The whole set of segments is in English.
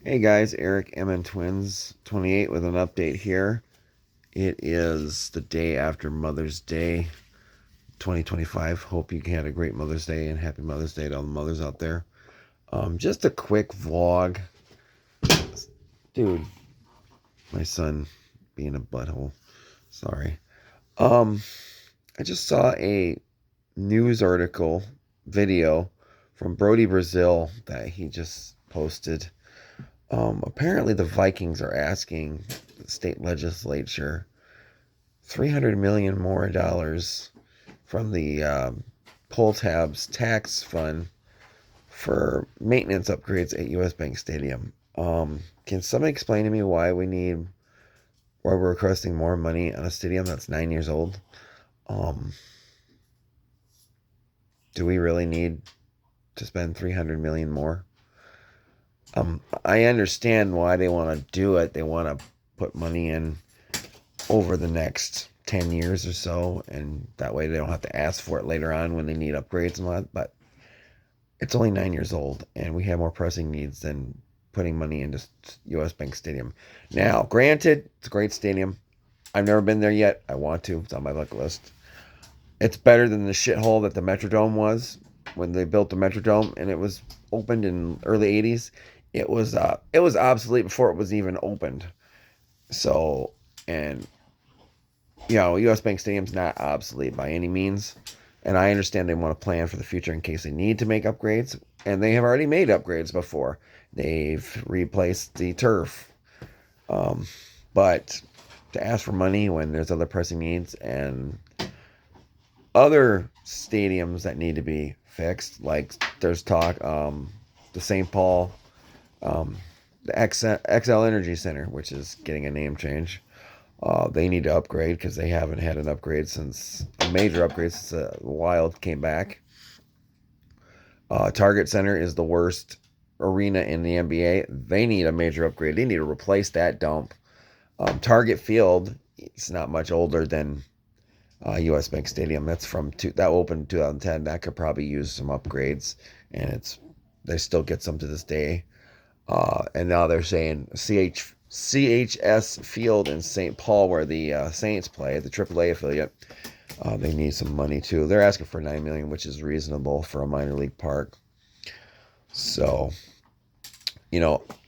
Hey guys, Eric MN Twins 28 with an update here. It is the day after Mother's Day 2025. Hope you had a great Mother's Day and happy Mother's Day to all the mothers out there. Just a quick vlog. Dude, my son being a butthole. Sorry. Um, I just saw a news article video from Brody Brazil that he just posted. Apparently, the Vikings are asking the state legislature $300 million more from the pull tabs tax fund for maintenance upgrades at U.S. Bank Stadium. Can somebody explain to me why we're requesting more money on a stadium that's 9 years old? Um, do we really need to spend $300 million more? I understand why they want to do it. They want to put money in over the next 10 years or so, and that way they don't have to ask for it later on when they need upgrades and all that. But it's only 9 years old, and we have more pressing needs than putting money into U.S. Bank Stadium. Now, granted, it's a great stadium. I've never been there yet. I want to. It's on my bucket list. It's better than the shithole that the Metrodome was when they built the Metrodome, and it was opened in early 80s. It was obsolete before it was even opened. So, and U.S. Bank Stadium's not obsolete by any means. And I understand they want to plan for the future in case they need to make upgrades. And they have already made upgrades before. They've replaced the turf. But to ask for money when there's other pressing needs and other stadiums that need to be fixed, like there's talk, the St. Paul, the XL Energy Center, which is getting a name change. They need to upgrade because they haven't had a major upgrade since the Wild came back. Target Center is the worst arena in the NBA. They need a major upgrade. They need to replace that dump. Target Field, it's not much older than U.S. Bank Stadium. That opened in 2010. That could probably use some upgrades, and they still get some to this day. And now they're saying CHS Field in St. Paul, where the Saints play, the AAA affiliate, they need some money too. They're asking for $9 million, which is reasonable for a minor league park. So,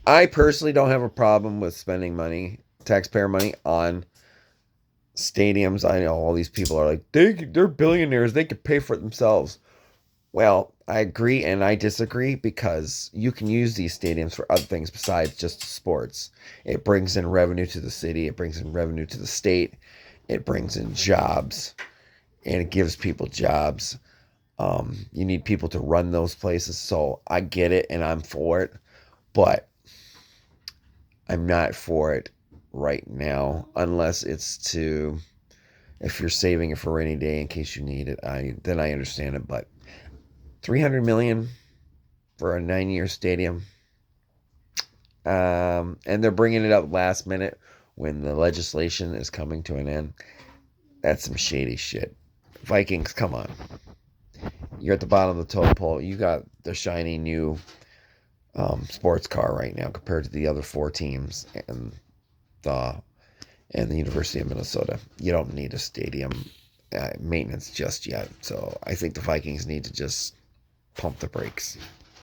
I personally don't have a problem with spending money, taxpayer money, on stadiums. I know all these people are like, they're billionaires. They could pay for it themselves. Well, I agree and I disagree because you can use these stadiums for other things besides just sports. It brings in revenue to the city. It brings in revenue to the state. It brings in jobs, and it gives people jobs. You need people to run those places. So I get it and I'm for it, but I'm not for it right now unless if you're saving it for a rainy day in case you need it. Then I understand it, but $300 million for a 9-year stadium. And they're bringing it up last minute when the legislation is coming to an end. That's some shady shit. Vikings, come on. You're at the bottom of the totem pole. You got the shiny new sports car right now compared to the other four teams and the University of Minnesota. You don't need a stadium maintenance just yet. So I think the Vikings need to just pump the brakes.